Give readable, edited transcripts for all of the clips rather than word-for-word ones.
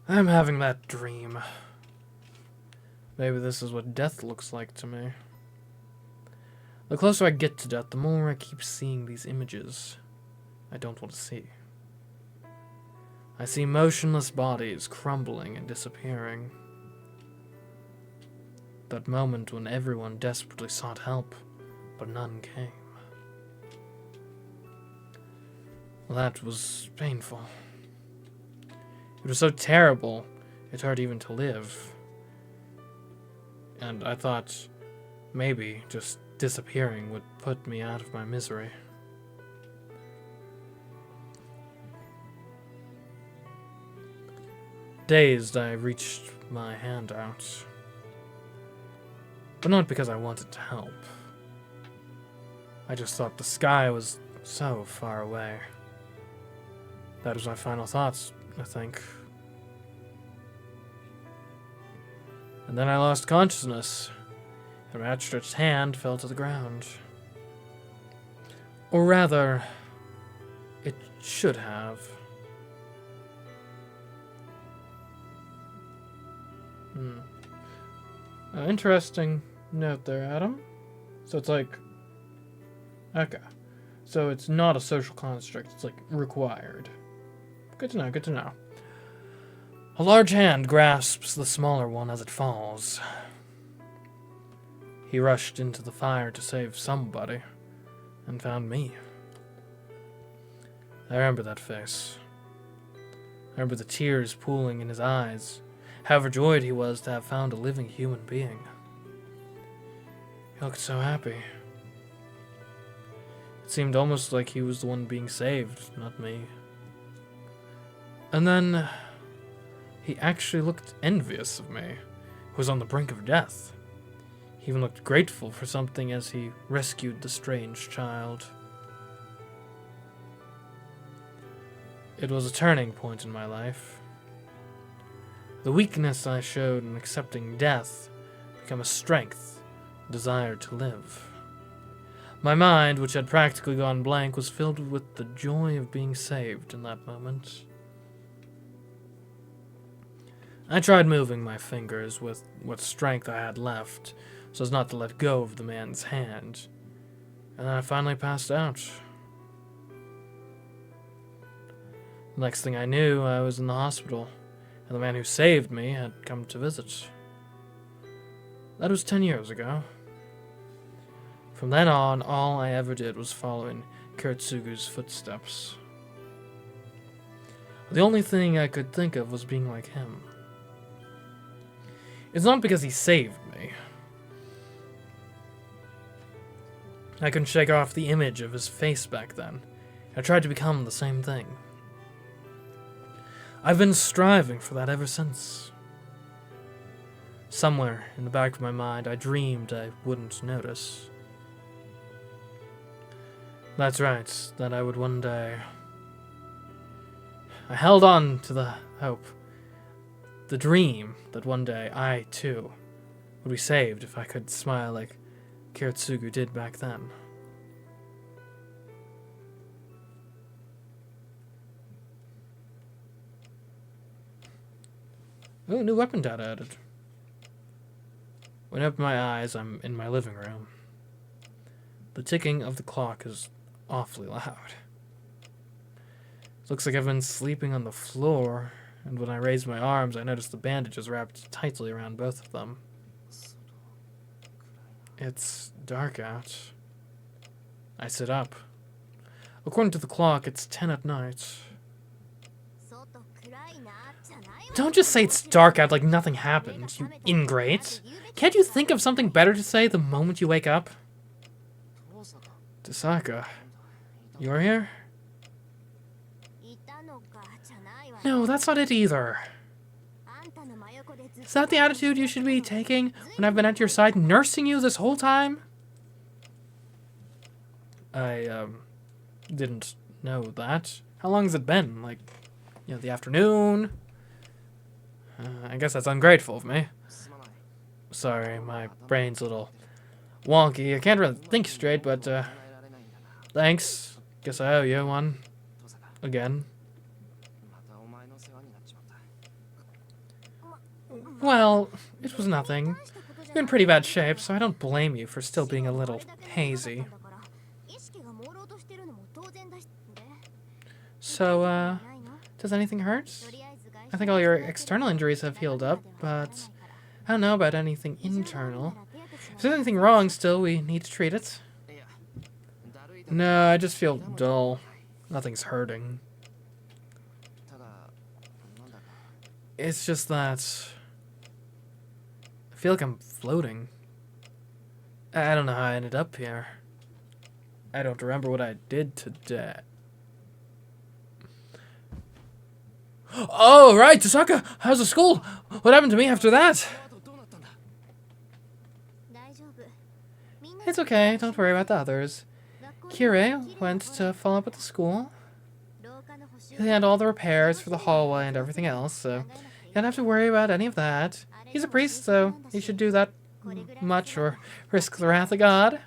I'm having that dream. Maybe this is what death looks like to me. The closer I get to death, the more I keep seeing these images I don't want to see. I see motionless bodies crumbling and disappearing. That moment when everyone desperately sought help, but none came. That was painful. It was so terrible, it hurt even to live. And I thought maybe just disappearing would put me out of my misery. Dazed, I reached my hand out. But not because I wanted to help. I just thought the sky was so far away. That was my final thoughts, I think. And then I lost consciousness, and my outstretched hand fell to the ground. Or rather, it should have. Interesting note there, Adam. So it's like... Okay. So it's not a social construct, it's like required. Good to know, good to know. A large hand grasps the smaller one as it falls. He rushed into the fire to save somebody, and found me. I remember that face. I remember the tears pooling in his eyes, how overjoyed he was to have found a living human being. He looked so happy. It seemed almost like he was the one being saved, not me. And then he actually looked envious of me, who was on the brink of death. He even looked grateful for something as he rescued the strange child. It was a turning point in my life. The weakness I showed in accepting death became a strength, a desire to live. My mind, which had practically gone blank, was filled with the joy of being saved in that moment. I tried moving my fingers with what strength I had left, so as not to let go of the man's hand, and then I finally passed out. The next thing I knew, I was in the hospital, and the man who saved me had come to visit. That was 10 years ago. From then on, all I ever did was follow in Kurtsugu's footsteps. The only thing I could think of was being like him. It's not because he saved me. I couldn't shake off the image of his face back then. I tried to become the same thing. I've been striving for that ever since. Somewhere in the back of my mind, I dreamed I wouldn't notice. That's right, that I would one day... I held on to the hope, the dream that one day I, too, would be saved if I could smile like Kiritsugu did back then. Ooh, new weapon data added. When I open my eyes, I'm in my living room. The ticking of the clock is awfully loud. It looks like I've been sleeping on the floor, and when I raise my arms, I notice the bandages wrapped tightly around both of them. It's dark out. I sit up. According to the clock, it's 10 at night. Don't just say it's dark out like nothing happened, you ingrate. Can't you think of something better to say the moment you wake up? Tasaka, you're here? No, that's not it either. Is that the attitude you should be taking when I've been at your side nursing you this whole time? I, didn't know that. How long has it been? Like, the afternoon? I guess that's ungrateful of me. Sorry, my brain's a little wonky. I can't really think straight, but, thanks. Guess I owe you one. Again. Well, it was nothing. You're in pretty bad shape, so I don't blame you for still being a little hazy. So, does anything hurt? I think all your external injuries have healed up, but I don't know about anything internal. If there's anything wrong still, we need to treat it. No, I just feel dull. Nothing's hurting. It's just that I feel like I'm floating. I don't know how I ended up here. I don't remember what I did today. Oh, right, Tasaka! How's the school? What happened to me after that? It's okay, don't worry about the others. Kirei went to follow up with the school. He had all the repairs for the hallway and everything else, so you don't have to worry about any of that. He's a priest, so he should do that much or risk the wrath of God.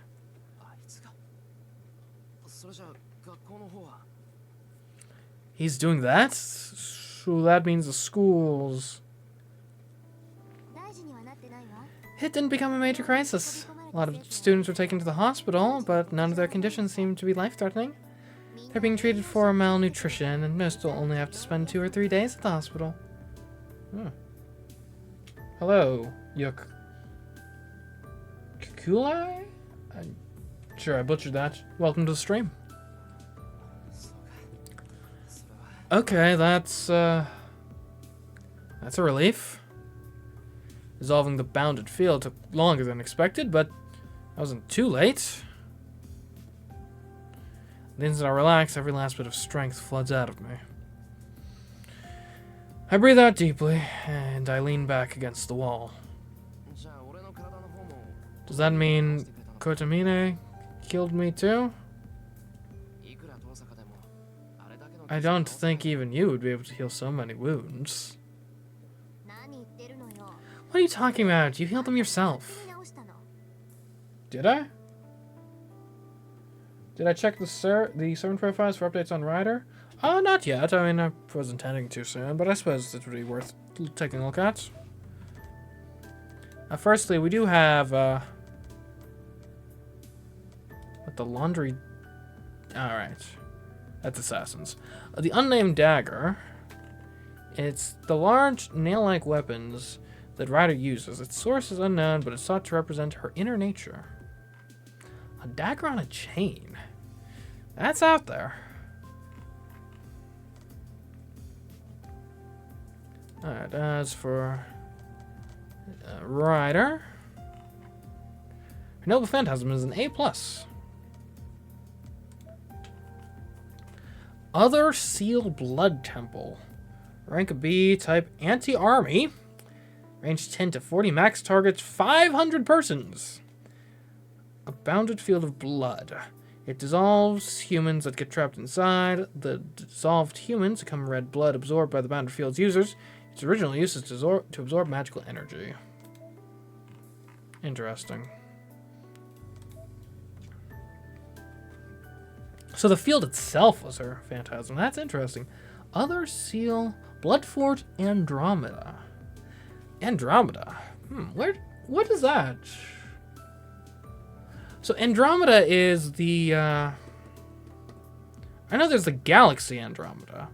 He's doing that? So that means the schools. It didn't become a major crisis. A lot of students were taken to the hospital, but none of their conditions seemed to be life-threatening. They're being treated for malnutrition, and most will only have to spend 2 or 3 days at the hospital. Hello, Kukulai? I'm sure I butchered that. Welcome to the stream. Okay, that's a relief. Dissolving the bounded field took longer than expected, but I wasn't too late. The instant I relax, every last bit of strength floods out of me. I breathe out deeply, and I lean back against the wall. Does that mean Kotomine killed me too? I don't think even you would be able to heal so many wounds. What are you talking about? You healed them yourself. Did I? Did I check the servant profiles for updates on Ryder? Not yet. I mean, I was intending to soon, but I suppose it would be worth taking a look at. Firstly, we do have, what, the laundry... Alright. That's assassins. The unnamed dagger. It's the large, nail-like weapons that Ryder uses. Its source is unknown, but it's thought to represent her inner nature. A dagger on a chain. That's out there. Alright, as for Ryder, her noble phantasm is an A+. Other Seal Blood Temple. Rank B, type anti-army. Range 10 to 40, max targets 500 persons. A bounded field of blood. It dissolves humans that get trapped inside. The dissolved humans become red blood absorbed by the bounded field's users. Its original use is to absorb magical energy. Interesting. So the field itself was her phantasm. That's interesting. Other seal, Bloodfort Andromeda. Andromeda. What is that? So Andromeda is the, I know there's the galaxy Andromeda.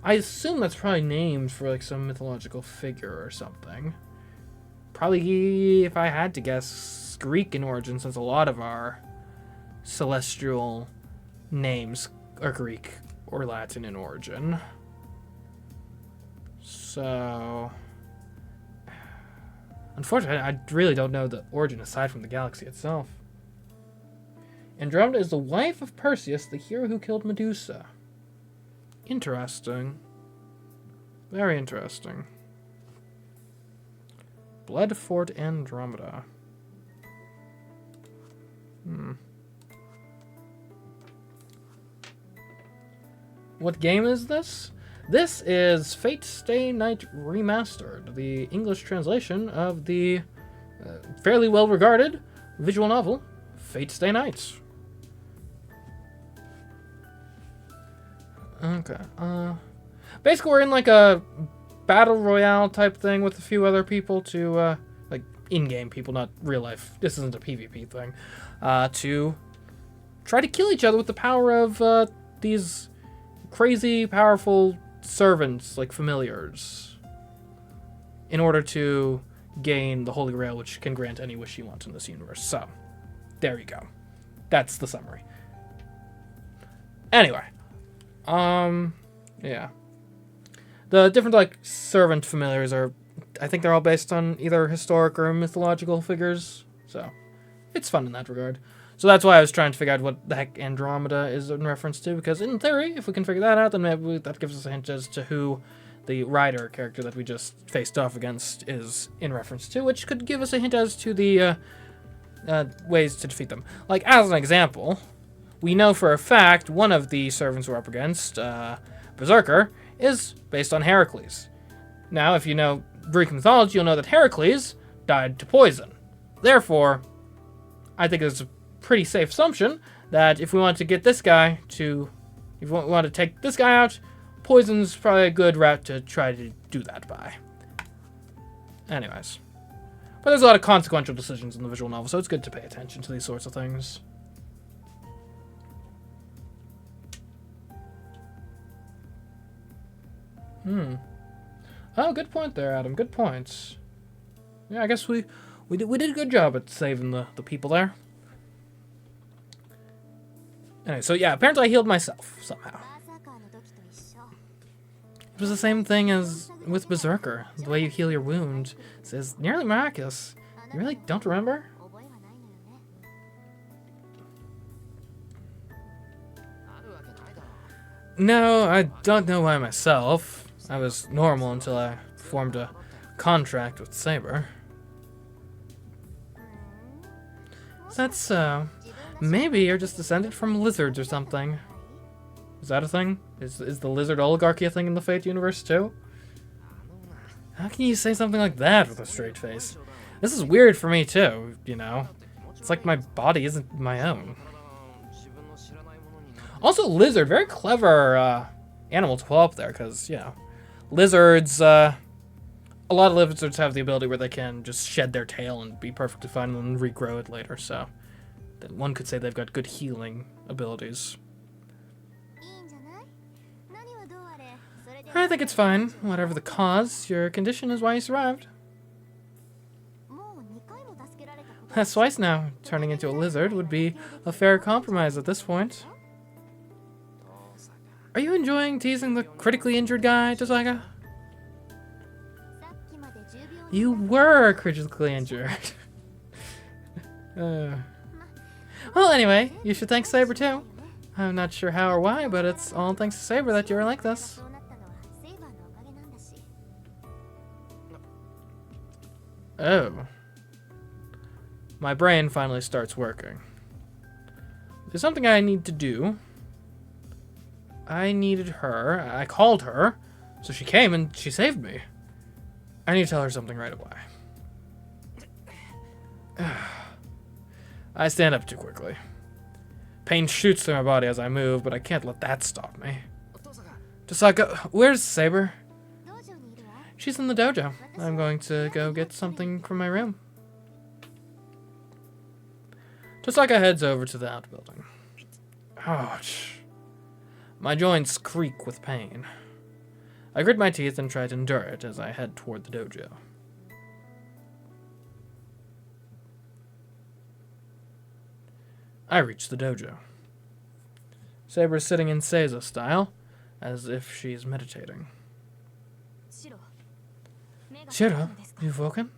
I assume that's probably named for like some mythological figure or something. Probably, if I had to guess, Greek in origin, since a lot of our celestial names are Greek or Latin in origin. So, unfortunately, I really don't know the origin aside from the galaxy itself. Andromeda is the wife of Perseus, the hero who killed Medusa. Interesting. Very interesting. Bloodfort Andromeda. What game is this? This is Fate Stay Night Remastered, the English translation of the fairly well-regarded visual novel Fate Stay Night. Okay. Basically, we're in like a battle royale type thing with a few other people to, like, in-game people, not real life. This isn't a PvP thing. To try to kill each other with the power of, these crazy, powerful servants, like familiars, in order to gain the Holy Grail, which can grant any wish you want in this universe. So, there you go. That's the summary. Anyway. Yeah. The different, like, servant familiars are, I think they're all based on either historic or mythological figures. So, it's fun in that regard. So that's why I was trying to figure out what the heck Andromeda is in reference to, because in theory, if we can figure that out, then maybe that gives us a hint as to who the Rider character that we just faced off against is in reference to, which could give us a hint as to the ways to defeat them. Like, as an example, we know for a fact one of the servants we're up against, Berserker, is based on Heracles. Now, if you know Greek mythology, you'll know that Heracles died to poison. Therefore, I think it's a pretty safe assumption that if we want to get this guy to, if we want to take this guy out, poison's probably a good route to try to do that by. Anyways. But there's a lot of consequential decisions in the visual novel, so it's good to pay attention to these sorts of things. Oh, good point there, Adam. Good points. Yeah, I guess we did a good job at saving the people there. Anyway, so yeah, apparently I healed myself somehow. It was the same thing as with Berserker. The way you heal your wound is nearly miraculous. You really don't remember? No, I don't know why myself. I was normal until I formed a contract with Saber. That's so. Maybe you're just descended from lizards or something. Is that a thing? Is the lizard oligarchy a thing in the Fate universe too? How can you say something like that with a straight face? This is weird for me too, you know? It's like my body isn't my own. Also, lizard, very clever animal to pull up there, because, you know, lizards, a lot of lizards have the ability where they can just shed their tail and be perfectly fine and then regrow it later, so one could say they've got good healing abilities. I think it's fine. Whatever the cause, your condition is why you survived. That's twice now. Turning into a lizard would be a fair compromise at this point. Are you enjoying teasing the critically injured guy, Tosaka? You were critically injured. Well, anyway, you should thank Saber too. I'm not sure how or why, but it's all thanks to Saber that you're like this. Oh. My brain finally starts working. There's something I need to do. I needed her. I called her. So she came and she saved me. I need to tell her something right away. I stand up too quickly. Pain shoots through my body as I move, but I can't let that stop me. Tosaka, where's Saber? She's in the dojo. I'm going to go get something from my room. Tosaka heads over to the outbuilding. Ouch. My joints creak with pain. I grit my teeth and try to endure it as I head toward the dojo. I reach the dojo. Saber is sitting in Seiza style, as if she's meditating. Shiro, you've woken?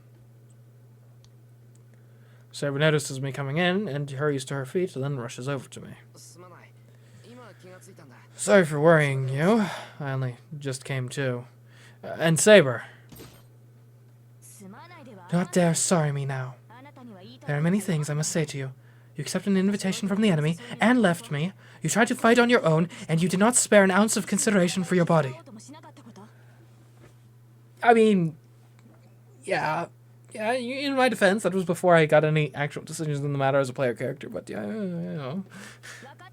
Saber notices me coming in and hurries to her feet, then rushes over to me. Sorry for worrying you. I only just came to. And Saber. Don't dare sorry me now. There are many things I must say to you. You accepted an invitation from the enemy and left me. You tried to fight on your own, and you did not spare an ounce of consideration for your body. I mean, yeah, in my defense, that was before I got any actual decisions in the matter as a player character, but yeah, you know.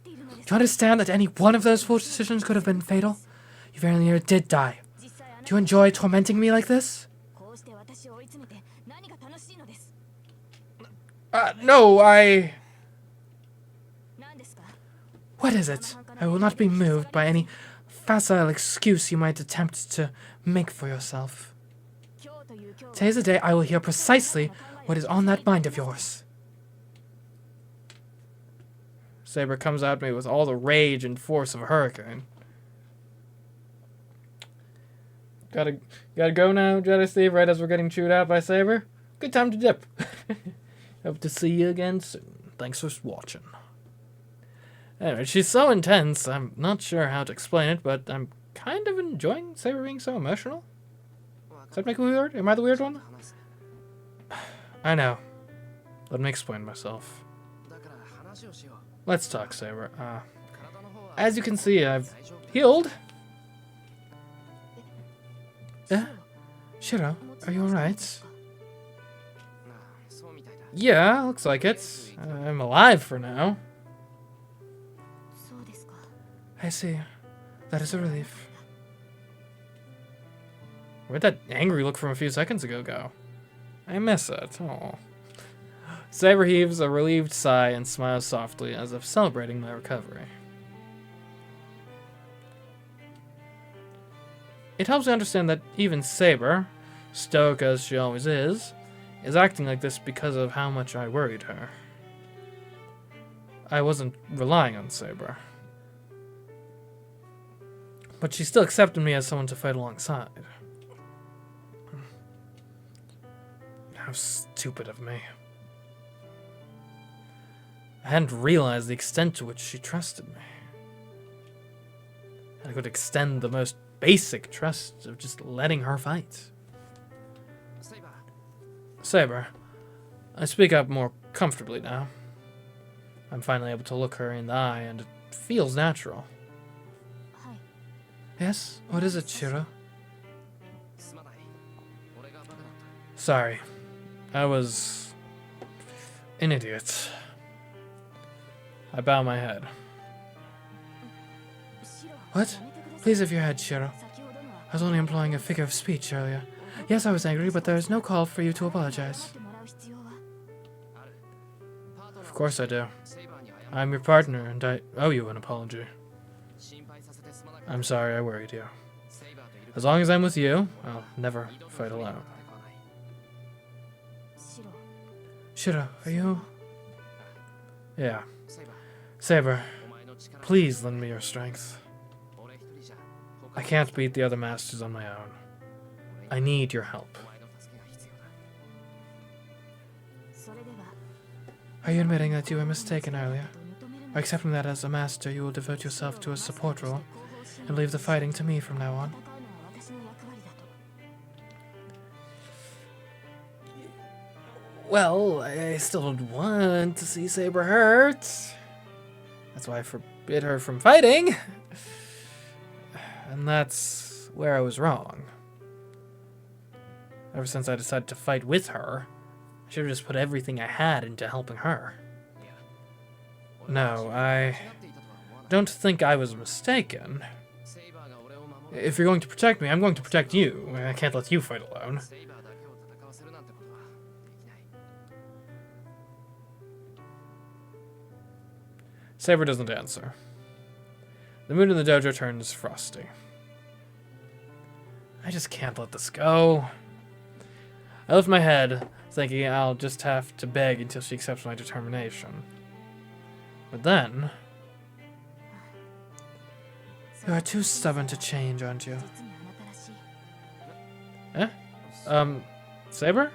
Do you understand that any one of those foolish decisions could have been fatal? You very nearly did die. Do you enjoy tormenting me like this? No, I... What is it? I will not be moved by any facile excuse you might attempt to make for yourself. Today's the day I will hear precisely what is on that mind of yours. Saber comes at me with all the rage and force of a hurricane. Gotta go now, Jedi Steve, right as we're getting chewed out by Saber. Good time to dip. Hope to see you again soon. Thanks for watching. Anyway, she's so intense, I'm not sure how to explain it, but I'm kind of enjoying Saber being so emotional. Does that make me weird? Am I the weird one? I know. Let me explain myself. Let's talk, Saber. As you can see, I've healed. Shiro, are you alright? Yeah, looks like it. I'm alive for now. I see. That is a relief. Where'd that angry look from a few seconds ago go? I miss it. Aw. Saber heaves a relieved sigh and smiles softly as if celebrating my recovery. It helps me understand that even Saber, stoic as she always is acting like this because of how much I worried her. I wasn't relying on Saber. But she still accepted me as someone to fight alongside. How stupid of me. I hadn't realized the extent to which she trusted me. I could extend the most basic trust of just letting her fight. Saber, I speak up more comfortably now. I'm finally able to look her in the eye, and it feels natural. Yes? What is it, Shiro? Sorry. I was an idiot. I bow my head. What? Please have your head, Shiro. I was only employing a figure of speech earlier. Yes, I was angry, but there is no call for you to apologize. Of course I do. I'm your partner, and I owe you an apology. I'm sorry I worried you. As long as I'm with you, I'll never fight alone. Shiro, are you... Yeah. Saber, please lend me your strength. I can't beat the other masters on my own. I need your help. Are you admitting that you were mistaken earlier? Or accepting that as a master you will devote yourself to a support role and leave the fighting to me from now on? Well, I still don't want to see Saber hurt. That's why I forbid her from fighting. And that's where I was wrong. Ever since I decided to fight with her, I should have just put everything I had into helping her. No, I don't think I was mistaken. If you're going to protect me, I'm going to protect you. I can't let you fight alone. Saber doesn't answer. The mood in the dojo turns frosty. I just can't let this go. I lift my head, thinking I'll just have to beg until she accepts my determination. But then... You are too stubborn to change, aren't you? Eh? Saber?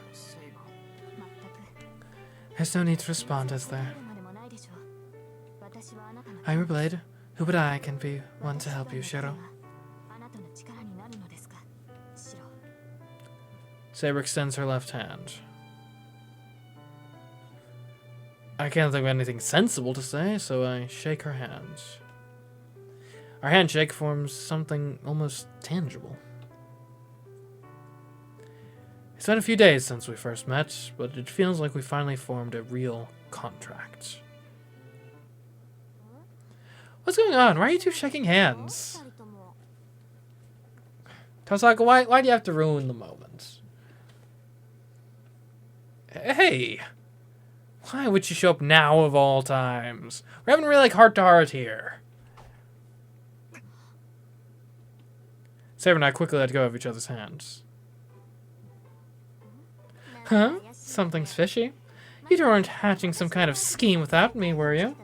There's no need to respond, is there? I'm your blade. Who but I can be one to help you, Shiro? Saber extends her left hand. I can't think of anything sensible to say, so I shake her hand. Our handshake forms something almost tangible. It's been a few days since we first met, but it feels like we finally formed a real contract. What's going on? Why are you two shaking hands? Tosaka, why do you have to ruin the moment? Hey! Why would you show up now of all times? We're having really, like, heart-to-heart here. Saber and I quickly let go of each other's hands. Huh? Something's fishy. You weren't hatching some kind of scheme without me, were you?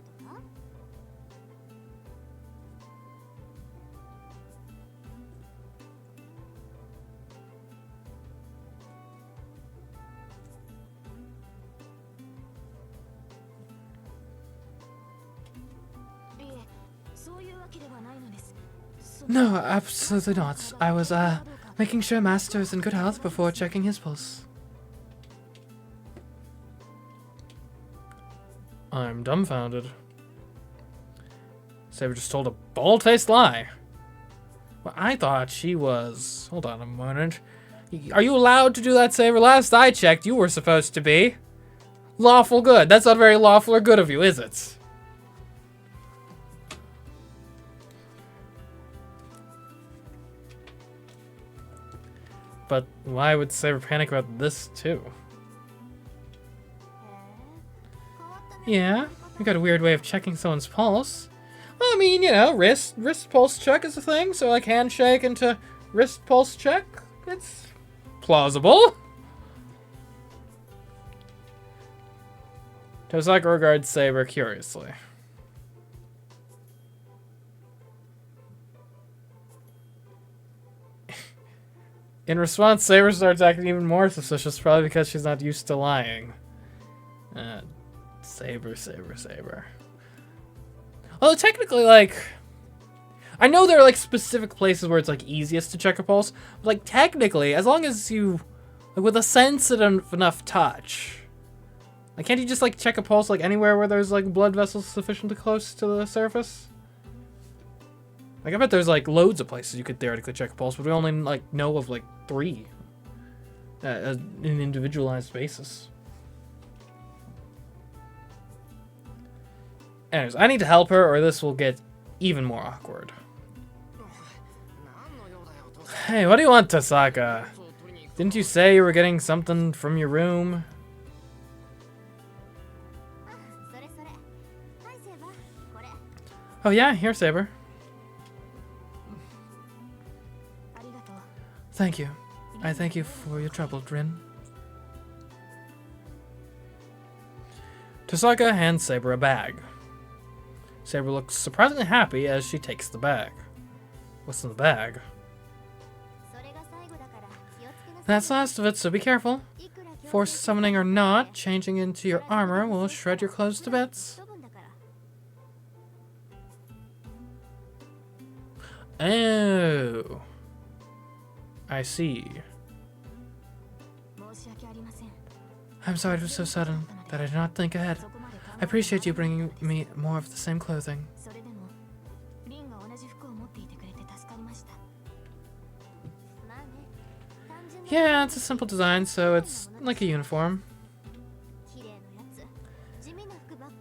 No, absolutely not. I was, making sure Master is in good health before checking his pulse. I'm dumbfounded. Saber just told a bald-faced lie. Well, I thought she was... Hold on a moment. Are you allowed to do that, Saber? Last I checked, you were supposed to be. Lawful good. That's not very lawful or good of you, is it? But why would Saber panic about this, too? Yeah, you got a weird way of checking someone's pulse. Well, I mean, you know, wrist pulse check is a thing, so like handshake into wrist pulse check, it's plausible. Tosaka regards Saber curiously. In response, Saber starts acting even more suspicious, probably because she's not used to lying. Saber. Although technically, like, I know there are like specific places where it's like easiest to check a pulse, but like technically, as long as you, like, with a sensitive enough touch, like, can't you just like check a pulse like anywhere where there's like blood vessels sufficiently close to the surface? Like, I bet there's like loads of places you could theoretically check a pulse, but we only like know of like 3 as an individualized basis. Anyways, I need to help her or this will get even more awkward. Hey, what do you want, Tosaka? Didn't you say you were getting something from your room? Oh yeah, here, Saber. Thank you. I thank you for your trouble, Rin. Tosaka hands Saber a bag. Saber looks surprisingly happy as she takes the bag. What's in the bag? That's the last of it, so be careful. Force summoning or not, changing into your armor will shred your clothes to bits. Oh. I see. I'm sorry it was so sudden that I did not think ahead. I appreciate you bringing me more of the same clothing. Yeah, it's a simple design, so it's like a uniform.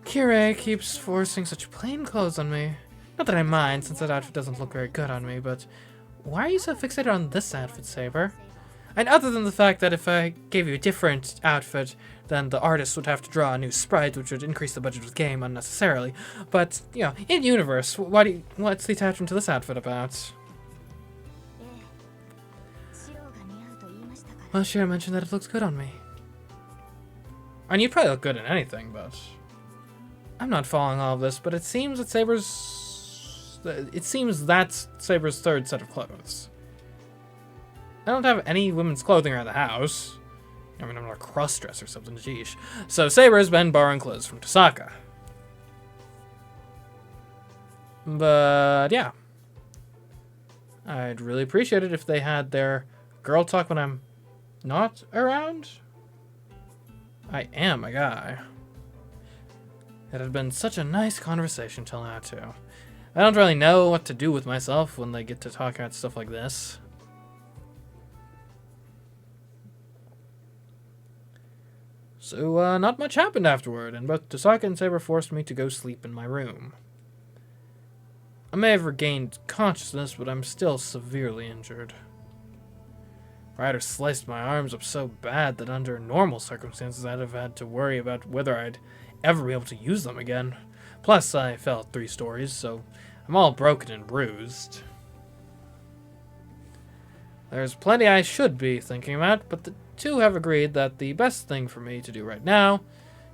Kirei keeps forcing such plain clothes on me. Not that I mind, since that outfit doesn't look very good on me, but why are you so fixated on this outfit, Saber? And other than the fact that if I gave you a different outfit, then the artist would have to draw a new sprite, which would increase the budget of the game unnecessarily. But, you know, in universe, what's the attachment to this outfit about? Well, Shira mentioned that it looks good on me. And you'd probably look good in anything, but I'm not following all of this, but it seems that that's Saber's third set of clothes. I don't have any women's clothing around the house. I mean, I'm not a cross-dress or something, jeesh. So Saber's been borrowing clothes from Tosaka. But, yeah. I'd really appreciate it if they had their girl talk when I'm not around. I am a guy. It had been such a nice conversation till now, too. I don't really know what to do with myself when they get to talk about stuff like this. So, not much happened afterward, and both Tosaka and Saber forced me to go sleep in my room. I may have regained consciousness, but I'm still severely injured. Ryder sliced my arms up so bad that under normal circumstances I'd have had to worry about whether I'd ever be able to use them again. Plus, I fell 3 stories, so I'm all broken and bruised. There's plenty I should be thinking about, but the two have agreed that the best thing for me to do right now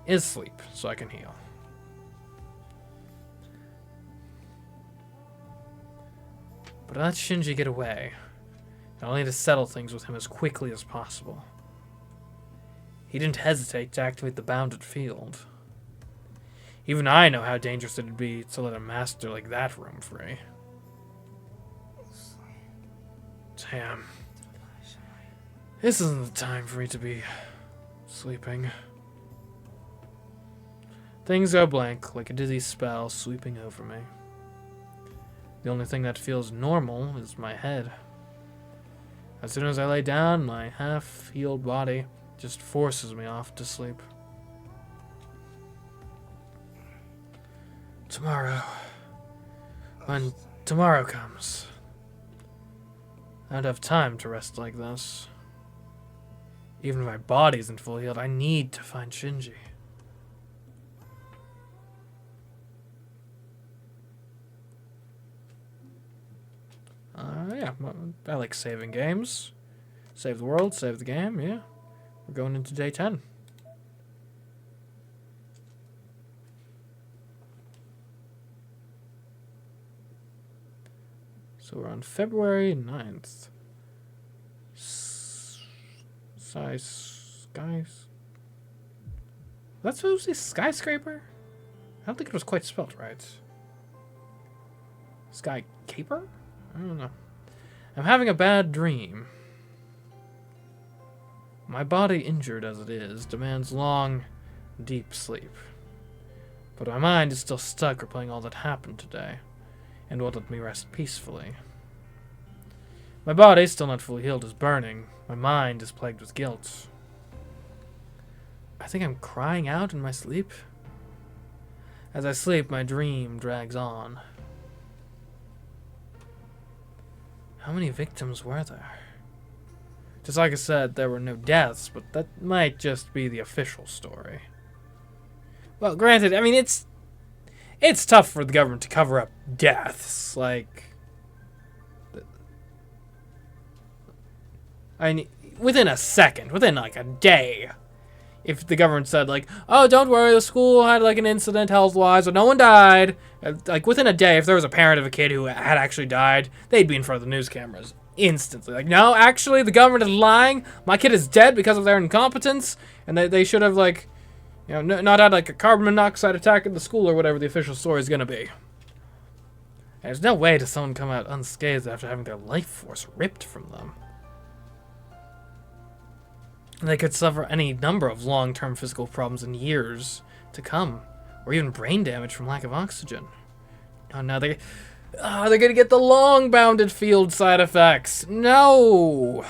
is sleep, so I can heal. But I let Shinji get away. I'll need to settle things with him as quickly as possible. He didn't hesitate to activate the bounded field. Even I know how dangerous it'd be to let a master like that roam free. Damn. This isn't the time for me to be sleeping. Things go blank, like a dizzy spell sweeping over me. The only thing that feels normal is my head. As soon as I lay down, my half-healed body just forces me off to sleep. Tomorrow. When tomorrow comes, I don't have time to rest like this. Even if my body isn't fully healed, I need to find Shinji. Yeah, I like saving games. Save the world, save the game, yeah. We're going into day 10. So we're on February 9th. Skies. That's supposed to say skyscraper? I don't think it was quite spelled right. Sky caper? I don't know. I'm having a bad dream. My body, injured as it is, demands long, deep sleep. But my mind is still stuck replaying all that happened today, and won't let me rest peacefully. My body, still not fully healed, is burning. My mind is plagued with guilt. I think I'm crying out in my sleep. As I sleep, my dream drags on. How many victims were there? Just like I said, there were no deaths, but that might just be the official story. Well, granted, I mean, it's tough for the government to cover up deaths. Like, I mean, within a second, within like a day, if the government said like, oh, don't worry, the school had like an incident health-wise, but no one died. Like within a day, if there was a parent of a kid who had actually died, they'd be in front of the news cameras instantly. Like, no, actually, the government is lying. My kid is dead because of their incompetence, and they should have like, you know, not had like a carbon monoxide attack at the school or whatever the official story is gonna be. There's no way to someone come out unscathed after having their life force ripped from them. They could suffer any number of long-term physical problems in years to come, or even brain damage from lack of oxygen. Oh no, they're gonna get the long bounded field side effects. No!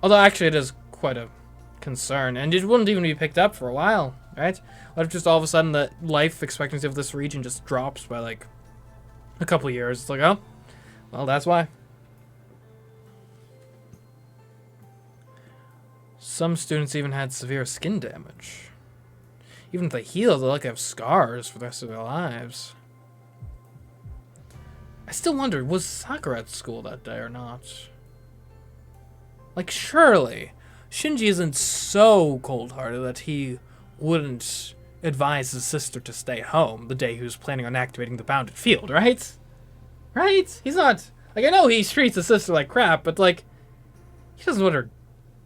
Although actually it is quite a concern, and it wouldn't even be picked up for a while, right? What if just all of a sudden the life expectancy of this region just drops by like a couple years? It's like, oh, well, that's why. Some students even had severe skin damage. Even if they heal, they'll likely have scars for the rest of their lives. I still wonder, was Sakura at school that day or not? Like, surely, Shinji isn't so cold-hearted that he wouldn't advise his sister to stay home the day he was planning on activating the bounded field, right? Right? He's not... Like, I know he treats his sister like crap, but, like, he doesn't want her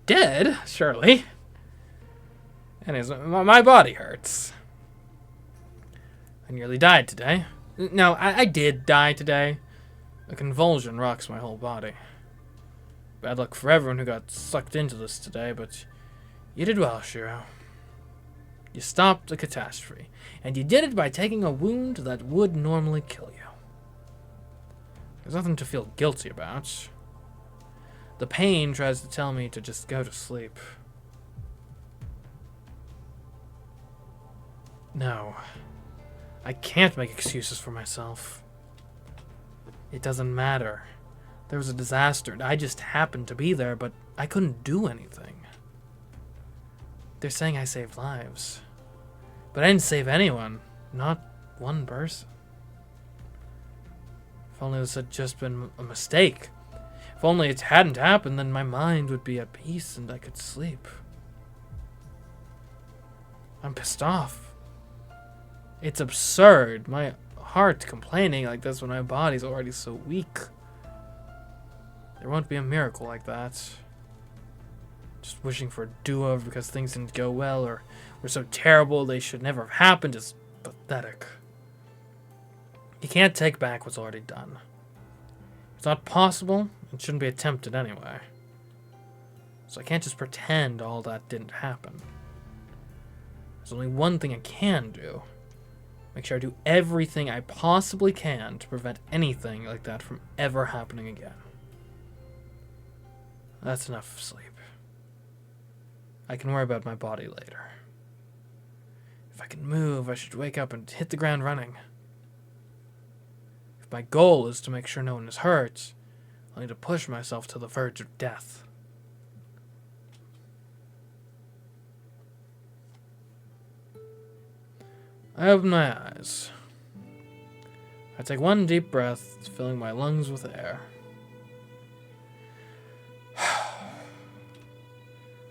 dead, surely. Anyways, my body hurts. I nearly died today. No, I did die today. A convulsion rocks my whole body. Bad luck for everyone who got sucked into this today, but you did well, Shiro. You stopped a catastrophe, and you did it by taking a wound that would normally kill you. There's nothing to feel guilty about. The pain tries to tell me to just go to sleep. No. I can't make excuses for myself. It doesn't matter. There was a disaster, and I just happened to be there, but I couldn't do anything. They're saying I saved lives. But I didn't save anyone. Not one person. If only this had just been a mistake. If only it hadn't happened, then my mind would be at peace and I could sleep. I'm pissed off. It's absurd. My heart complaining like this when my body's already so weak. There won't be a miracle like that. Just wishing for a do-over because things didn't go well or were so terrible they should never have happened is pathetic. You can't take back what's already done. It's not possible. It shouldn't be attempted anyway. So I can't just pretend all that didn't happen. There's only one thing I can do. Make sure I do everything I possibly can to prevent anything like that from ever happening again. That's enough sleep. I can worry about my body later. If I can move, I should wake up and hit the ground running. If my goal is to make sure no one is hurt, I'll need to push myself to the verge of death. I open my eyes. I take one deep breath, filling my lungs with air.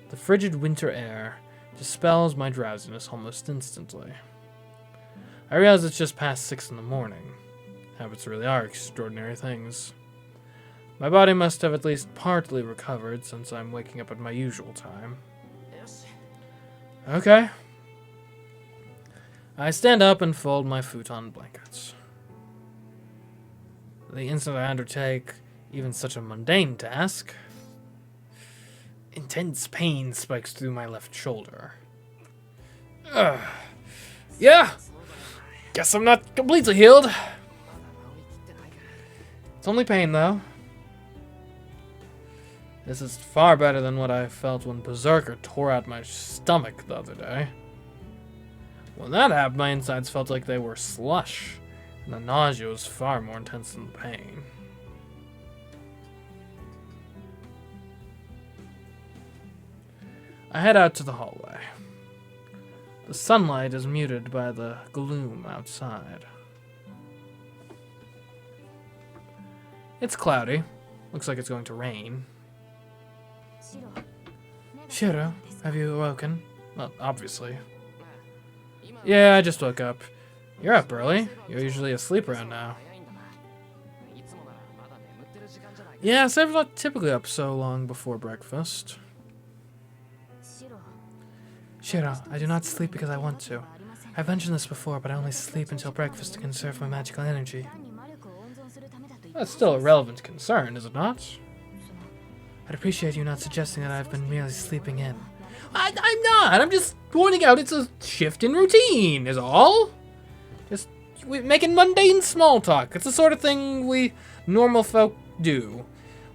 The frigid winter air dispels my drowsiness almost instantly. I realize it's just past 6 in the morning. Habits really are extraordinary things. My body must have at least partly recovered since I'm waking up at my usual time. Okay. I stand up and fold my futon blankets. The instant I undertake even such a mundane task, intense pain spikes through my left shoulder. Yeah! Guess I'm not completely healed. It's only pain, though. This is far better than what I felt when Berserker tore out my stomach the other day. When that happened, my insides felt like they were slush, and the nausea was far more intense than the pain. I head out to the hallway. The sunlight is muted by the gloom outside. It's cloudy. Looks like it's going to rain. Shiro, have you awoken? Well, obviously. Yeah, I just woke up. You're up early. You're usually asleep around now. Yeah, so I'm not typically up so long before breakfast. Shiro, I do not sleep because I want to. I've mentioned this before, but I only sleep until breakfast to conserve my magical energy. That's still a relevant concern, is it not? I'd appreciate you not suggesting that I've been merely sleeping in. I'm not! I'm just pointing out it's a shift in routine, is all. Just making mundane small talk. It's the sort of thing we normal folk do.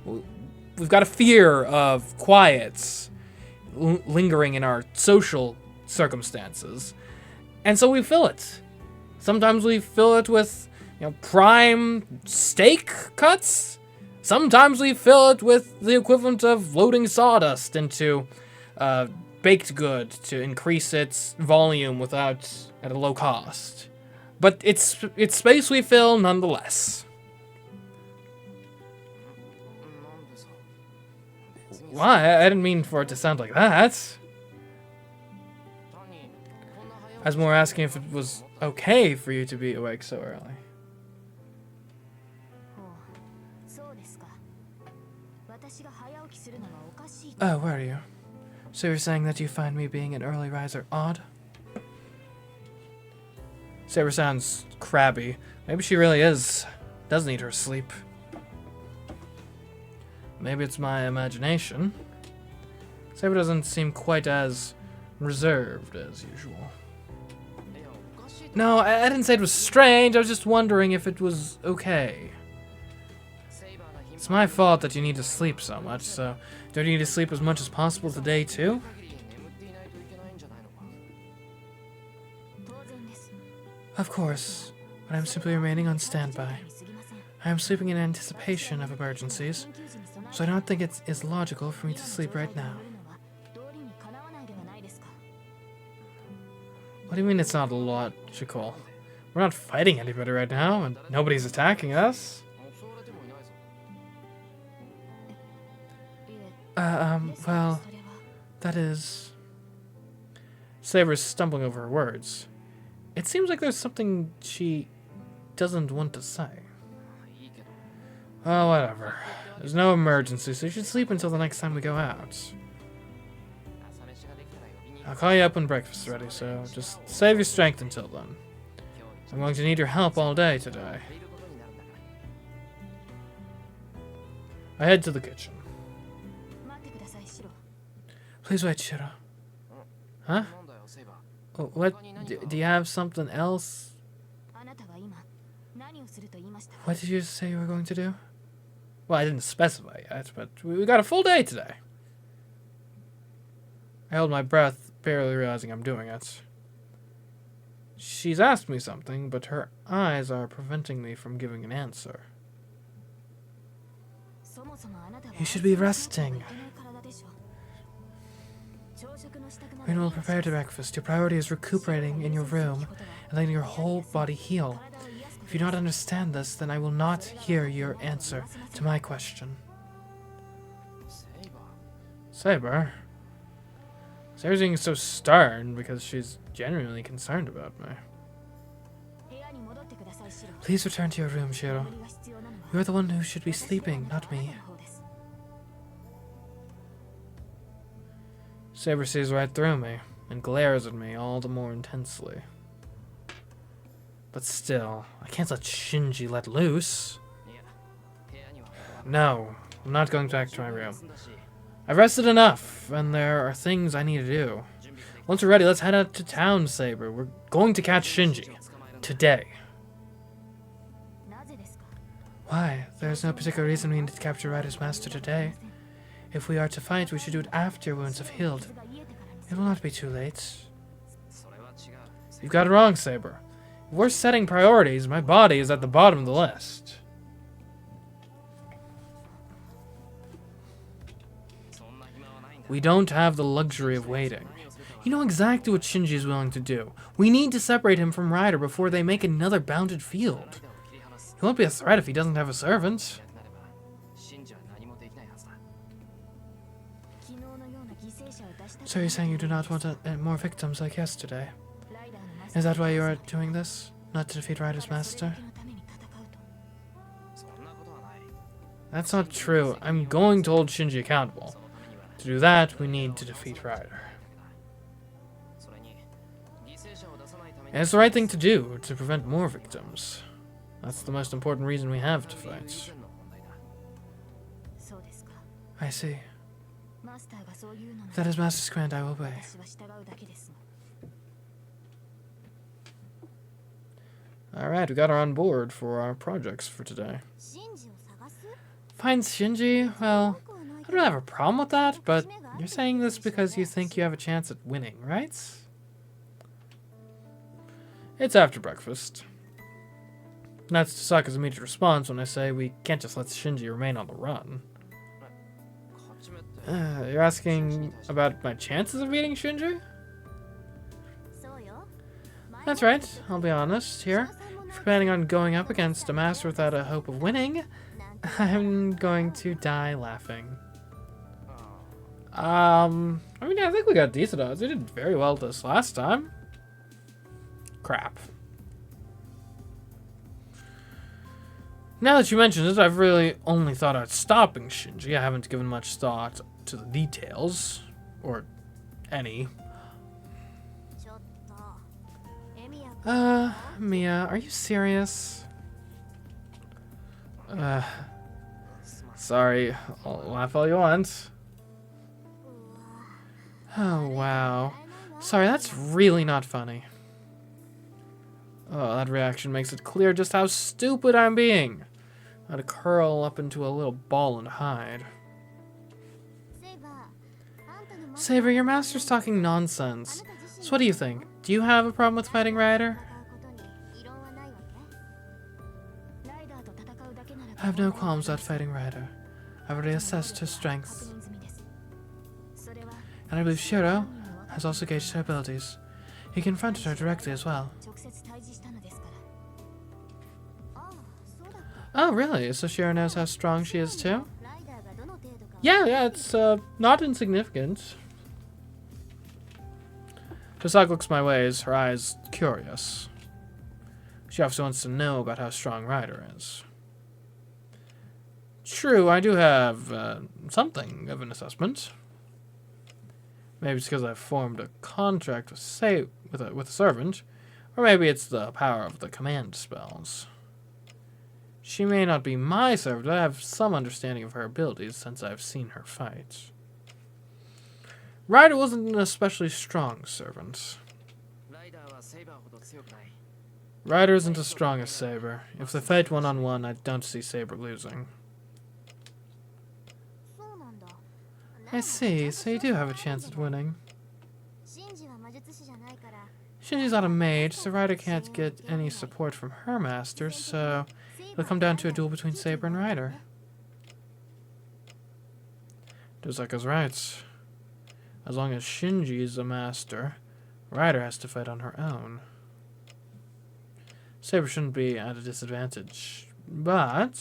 We've got a fear of quiets lingering in our social circumstances, and so we fill it. Sometimes we fill it with, prime steak cuts. Sometimes we fill it with the equivalent of loading sawdust into baked good to increase its volume at a low cost. But it's space we fill nonetheless. Why? I didn't mean for it to sound like that. I was more asking if it was okay for you to be awake so early. Oh, where are you? So you're saying that you find me being an early riser odd? Saber sounds crabby. Maybe she really does need her sleep. Maybe it's my imagination. Saber doesn't seem quite as reserved as usual. No, I didn't say it was strange. I was just wondering if it was okay. It's my fault that you need to sleep so much, so don't you need to sleep as much as possible today, too? Of course, but I'm simply remaining on standby. I am sleeping in anticipation of emergencies, so I don't think it is logical for me to sleep right now. What do you mean it's not logical? We're not fighting anybody right now, and nobody's attacking us. Well, that is... Saber's stumbling over her words. It seems like there's something she doesn't want to say. Well, whatever. There's no emergency, so you should sleep until the next time we go out. I'll call you up when breakfast is ready, so just save your strength until then. I'm going to need your help all day today. I head to the kitchen. Please wait, Shiro. Huh? Oh, what? Do you have something else? What did you say you were going to do? Well, I didn't specify yet, but we got a full day today. I held my breath, barely realizing I'm doing it. She's asked me something, but her eyes are preventing me from giving an answer. You should be resting. When we'll prepare to breakfast, your priority is recuperating in your room and letting your whole body heal. If you do not understand this, then I will not hear your answer to my question. Saber? Saber's being so stern because she's genuinely concerned about me. Please return to your room, Shiro. You are the one who should be sleeping, not me. Saber sees right through me and glares at me all the more intensely. But still, I can't let Shinji let loose. No, I'm not going back to my room. I've rested enough, and there are things I need to do. Once we're ready, let's head out to town, Saber. We're going to catch Shinji. Today. Why? There's no particular reason we need to capture Rider's master today. If we are to fight, we should do it after your wounds have healed. It will not be too late. You've got it wrong, Saber. If we're setting priorities, my body is at the bottom of the list. We don't have the luxury of waiting. You know exactly what Shinji is willing to do. We need to separate him from Rider before they make another bounded field. He won't be a threat if he doesn't have a servant. So you're saying you do not want more victims like yesterday? Is that why you are doing this? Not to defeat Rider's master? That's not true. I'm going to hold Shinji accountable. To do that, we need to defeat Rider. And it's the right thing to do, to prevent more victims. That's the most important reason we have to fight. I see. If that is Master's command, I will obey. Alright, we got her on board for our projects for today. Find Shinji? Well, I don't have a problem with that, but you're saying this because you think you have a chance at winning, right? It's after breakfast. That's Tasaka's immediate response when I say we can't just let Shinji remain on the run. You're asking about my chances of beating Shinji? That's right, I'll be honest here. If you're planning on going up against a master without a hope of winning, I'm going to die laughing. I mean, I think we got decent odds. We did very well this last time. Crap. Now that you mention it, I've really only thought about stopping Shinji. I haven't given much thought to the details. Or any. Mia, are you serious? Sorry, I'll laugh all you want. Oh, wow. Sorry, that's really not funny. Oh, that reaction makes it clear just how stupid I'm being. I'd curl up into a little ball and hide. Saber, your master's talking nonsense. So what do you think? Do you have a problem with fighting Rider? I have no qualms about fighting Ryder. I've already assessed her strengths. And I believe Shiro has also gauged her abilities. He confronted her directly as well. Oh, really? So Shiro knows how strong she is too? Yeah, it's not insignificant. Tosaka looks my ways, her eyes curious. She obviously wants to know about how strong Ryder is. True, I do have something of an assessment. Maybe it's because I've formed a contract with a servant, or maybe it's the power of the command spells. She may not be my servant, but I have some understanding of her abilities since I've seen her fight. Ryder wasn't an especially strong servant. Ryder isn't as strong as Saber. If they fight one-on-one, I don't see Saber losing. I see, so you do have a chance at winning. Shinji's not a mage, so Ryder can't get any support from her master, so it'll come down to a duel between Saber and Ryder. Tosaka's right. As long as Shinji is a master, Ryder has to fight on her own. Saber shouldn't be at a disadvantage, but...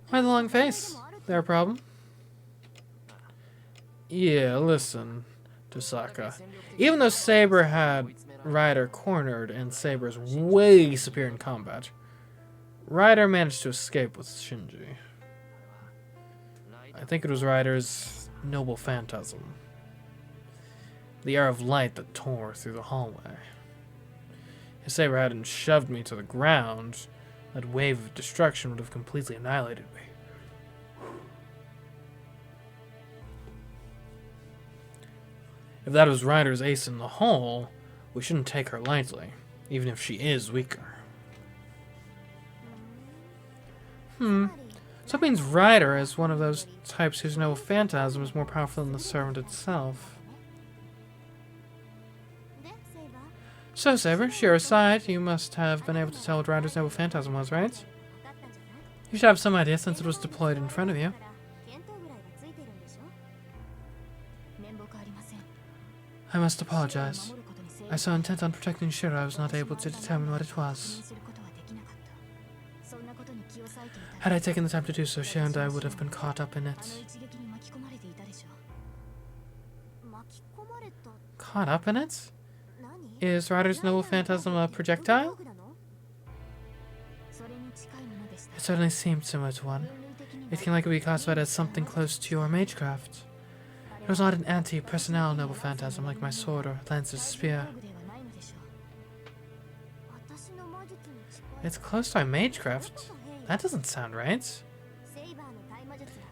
Why the long face? There a problem? Yeah, listen, Tosaka. Even though Saber had Ryder cornered and Saber's way superior in combat, Ryder managed to escape with Shinji. I think it was Ryder's noble phantasm. The air of light that tore through the hallway. If Saber hadn't shoved me to the ground, that wave of destruction would have completely annihilated me. If that was Ryder's ace in the hole, we shouldn't take her lightly, even if she is weaker. So it means Ryder is one of those types whose noble phantasm is more powerful than the servant itself. So, Saber, Shiro aside, you must have been able to tell what Ryder's noble phantasm was, right? You should have some idea since it was deployed in front of you. I must apologize. I was so intent on protecting Shiro I was not able to determine what it was. Had I taken the time to do so, Shiro and I would have been caught up in it. Caught up in it? Is Ryder's noble phantasm a projectile? It certainly seemed similar to one. It can likely be classified as something close to your MageCraft. It was not an anti-personnel noble phantasm like my sword or Lancer's spear. It's close to my MageCraft? That doesn't sound right.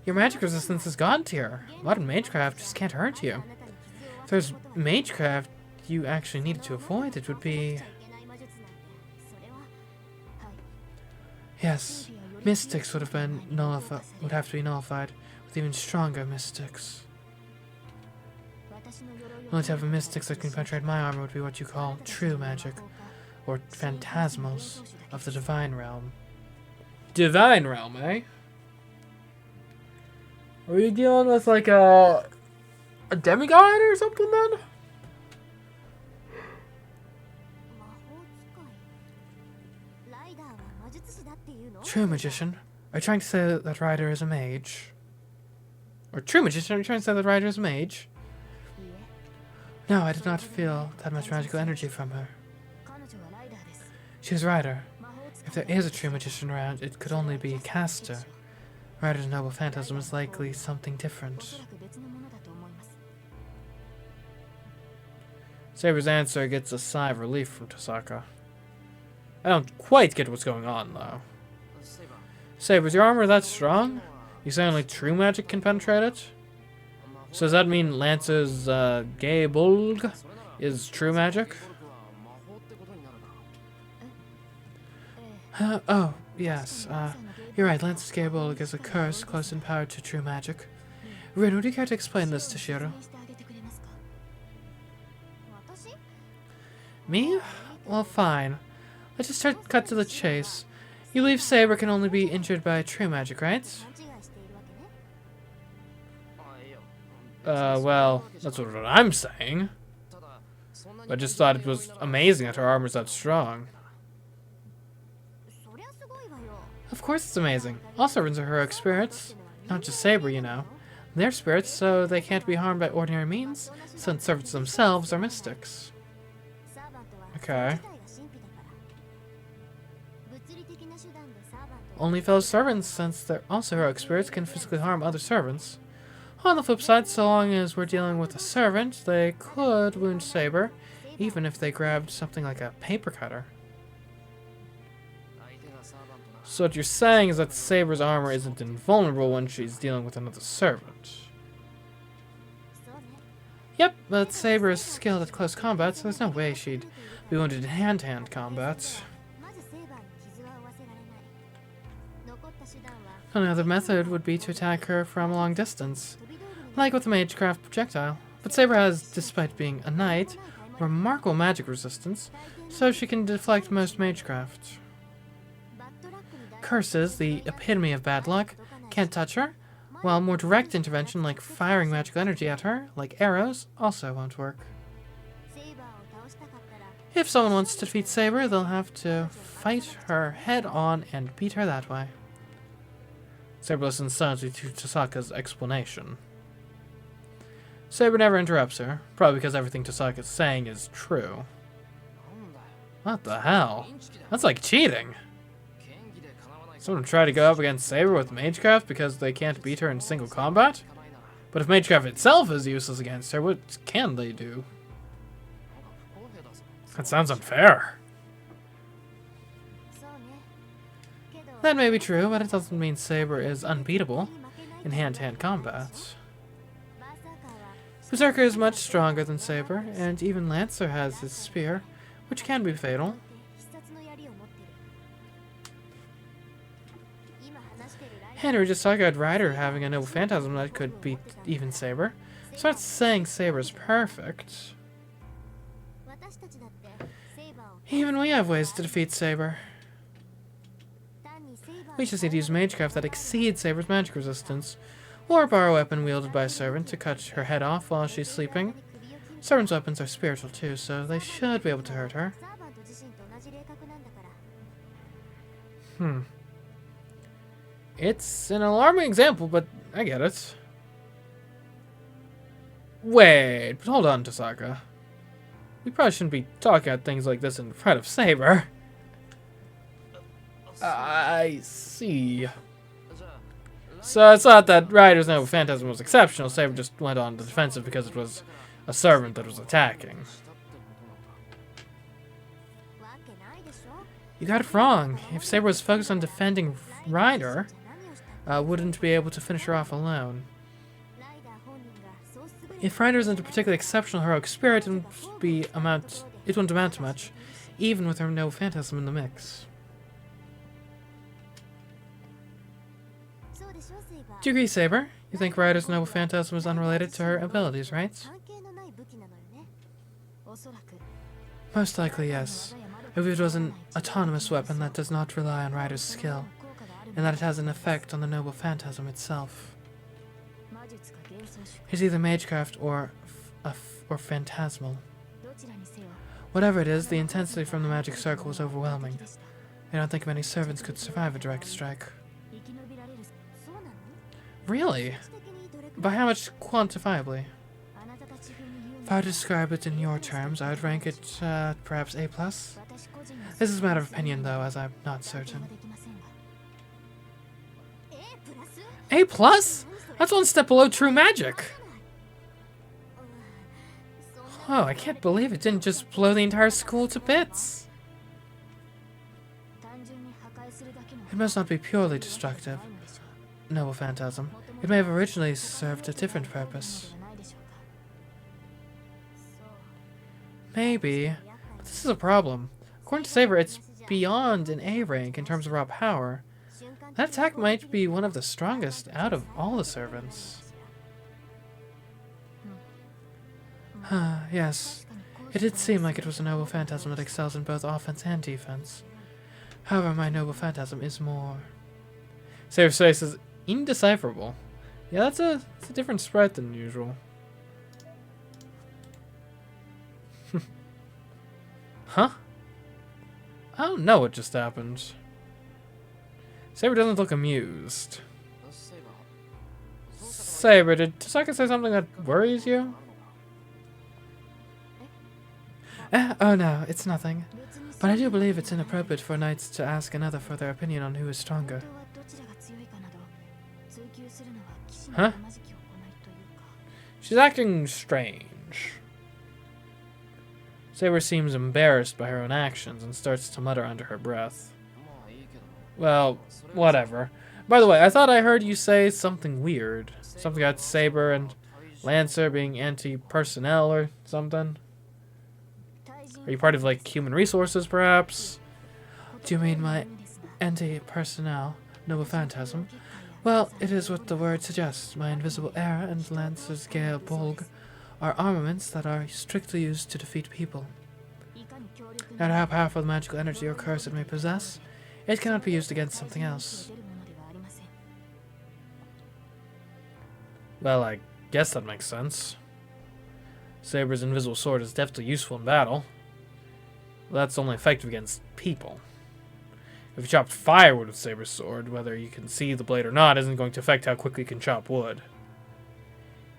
Your magic resistance is god tier. Modern MageCraft just can't hurt you. If there's MageCraft you actually needed to avoid, it would be... Yes, mystics would have to be nullified with even stronger mystics. The only type of mystics that can penetrate my armor would be what you call true magic, or phantasmals of the divine realm. Divine realm, eh? Are we dealing with like a demigod or something then? True magician? Are you trying to say that Ryder is a mage? Or true magician, are you trying to say that Ryder is a mage? No, I did not feel that much magical energy from her. She is Ryder. If there is a true magician around, it could only be a caster. Ryder's noble phantasm is likely something different. Saber's answer gets a sigh of relief from Tosaka. I don't quite get what's going on, though. Saber, is your armor that strong? You say only true magic can penetrate it? So does that mean Lance's gay bulg is true magic? Oh, yes. You're right, Lance's gay bulg is a curse close in power to true magic. Rin, would you care to explain this to Shiro? Me? Well, fine. Let's just cut to the chase. You believe Saber can only be injured by true magic, right? Well, that's what I'm saying. I just thought it was amazing that her armor's that strong. Of course it's amazing. All servants are heroic spirits. Not just Saber, you know. They're spirits, so they can't be harmed by ordinary means, since servants themselves are mystics. Okay. Only fellow servants, since they're also heroic spirits, can physically harm other servants. On the flip side, so long as we're dealing with a servant, they could wound Saber, even if they grabbed something like a paper cutter. So what you're saying is that Saber's armor isn't invulnerable when she's dealing with another servant. Yep, but Saber is skilled at close combat, so there's no way she'd be wounded in hand-to-hand combat. Only other method would be to attack her from a long distance, like with the CMeeCraft projectile. But Saber has, despite being a knight, remarkable magic resistance, so she can deflect most CMeeCraft. Curses, the epitome of bad luck, can't touch her, while more direct intervention like firing magical energy at her, like arrows, also won't work. If someone wants to defeat Saber, they'll have to fight her head-on and beat her that way. Saber listens silently to Tosaka's explanation. Saber never interrupts her, probably because everything Tosaka's saying is true. What the hell? That's like cheating! Someone try to go up against Saber with CMeeCraft because they can't beat her in single combat? But if CMeeCraft itself is useless against her, what can they do? That sounds unfair. That may be true, but it doesn't mean Saber is unbeatable in hand-to-hand combat. Berserker is much stronger than Saber, and even Lancer has his spear, which can be fatal. Henry just talked about Ryder having a noble phantasm that could beat even Saber. So not saying Saber's perfect. Even we have ways to defeat Saber. We just need to use CMeeCraft that exceeds Saber's magic resistance, or borrow a weapon wielded by a servant to cut her head off while she's sleeping. Servants' weapons are spiritual too, so they should be able to hurt her. It's an alarming example, but I get it. Wait, but hold on, Tosaka. We probably shouldn't be talking about things like this in front of Saber. I see. So it's not that Ryder's noble phantasm was exceptional. Saber just went on the defensive because it was a servant that was attacking. You got it wrong. If Saber was focused on defending Ryder, wouldn't be able to finish her off alone. If Ryder isn't a particularly exceptional heroic spirit, it wouldn't amount to much, even with her noble phantasm in the mix. Do you agree, Saber? You think Ryder's noble phantasm is unrelated to her abilities, right? Most likely, yes. If it was an autonomous weapon that does not rely on Ryder's skill, and that it has an effect on the noble phantasm itself. It's either CMeeCraft or phantasmal. Whatever it is, the intensity from the magic circle was overwhelming. I don't think many servants could survive a direct strike. Really? By how much quantifiably? If I were to describe it in your terms, I would rank it perhaps A+. This is a matter of opinion, though, as I'm not certain. A+? That's one step below true magic! Oh, I can't believe it didn't just blow the entire school to bits! It must not be purely destructive. Noble phantasm. It may have originally served a different purpose. Maybe, but this is a problem. According to Saber, it's beyond an A rank in terms of raw power. That attack might be one of the strongest out of all the servants. Yes, it did seem like it was a noble phantasm that excels in both offense and defense. However, my noble phantasm is more. Saber's face is indecipherable. Yeah, that's a different sprite than usual. Huh? I don't know what just happened. Saber doesn't look amused. Saber, did Tasaka say something that worries you? Oh no, it's nothing. But I do believe it's inappropriate for knights to ask another for their opinion on who is stronger. Huh? She's acting strange. Saber seems embarrassed by her own actions and starts to mutter under her breath. Well, whatever. By the way, I thought I heard you say something weird. Something about Saber and Lancer being anti-personnel or something. Are you part of, like, human resources, perhaps? Do you mean my anti-personnel, noble phantasm? Well, it is what the word suggests. My invisible era and Lancer's Gale Bolg are armaments that are strictly used to defeat people. No matter how powerful the magical energy or curse it may possess, it cannot be used against something else. Well, I guess that makes sense. Saber's invisible sword is definitely useful in battle. Well, that's only effective against people. If you chopped firewood with Saber's sword, whether you can see the blade or not isn't going to affect how quickly you can chop wood.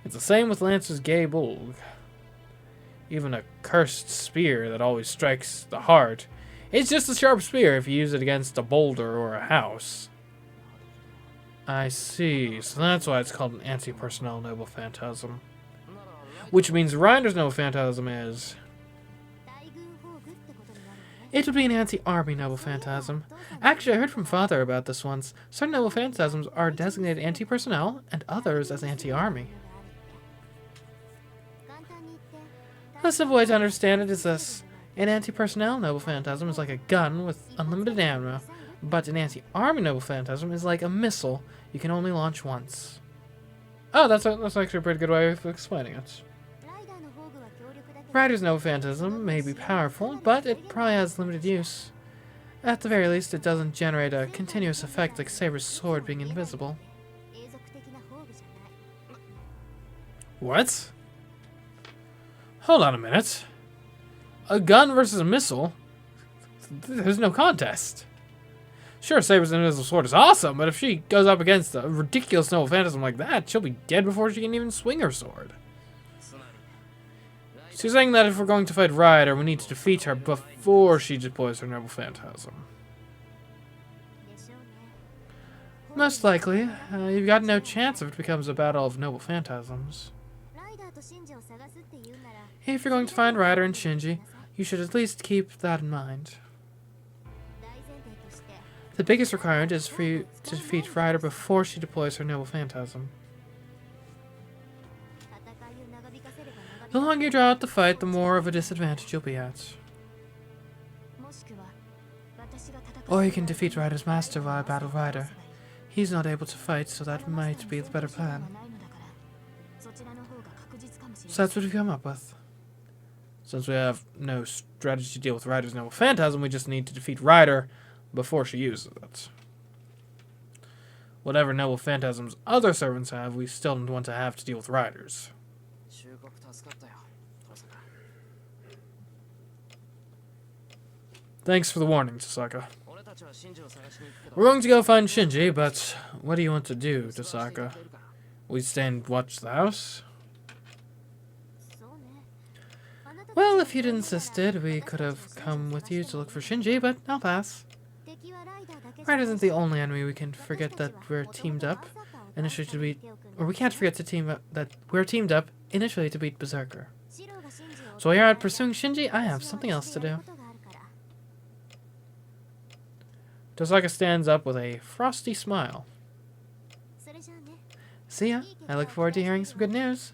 It's the same with Lancer's Gay Bulg. Even a cursed spear that always strikes the heart, it's just a sharp spear if you use it against a boulder or a house. I see, so that's why it's called an anti-personnel noble phantasm. Which means Ryder's noble phantasm is... It would be an anti-army noble phantasm. Actually, I heard from Father about this once. Certain noble phantasms are designated anti-personnel, and others as anti-army. A simple way to understand it is this. An anti-personnel noble phantasm is like a gun with unlimited ammo, but an anti-army noble phantasm is like a missile you can only launch once. Oh, that's actually a pretty good way of explaining it. Ryder's noble phantasm may be powerful, but it probably has limited use. At the very least, it doesn't generate a continuous effect like Saber's sword being invisible. What? Hold on a minute. A gun versus a missile? There's no contest. Sure, Saber's invisible sword is awesome, but if she goes up against a ridiculous noble phantasm like that, she'll be dead before she can even swing her sword. She's saying that if we're going to fight Ryder, we need to defeat her before she deploys her noble phantasm. Most likely. You've got no chance if it becomes a battle of noble phantasms. If you're going to find Ryder and Shinji, you should at least keep that in mind. The biggest requirement is for you to defeat Ryder before she deploys her noble phantasm. The longer you draw out the fight, the more of a disadvantage you'll be at. Or you can defeat Ryder's master via battle Ryder. He's not able to fight, so that might be the better plan. So that's what we've come up with. Since we have no strategy to deal with Ryder's noble phantasm, we just need to defeat Ryder before she uses it. Whatever noble phantasms other servants have, we still don't want to have to deal with Ryder's. Thanks for the warning, Tasaka. We're going to go find Shinji, but what do you want to do, Tasaka? We stay and watch the house? Well, if you'd insisted, we could have come with you to look for Shinji, but I'll pass. Ryder isn't the only enemy. We can forget that we're teamed up initially to beat... Or we can't forget to that we're teamed up initially to beat Berserker. So while you're out pursuing Shinji, I have something else to do. Tasaka stands up with a frosty smile. See ya. I look forward to hearing some good news.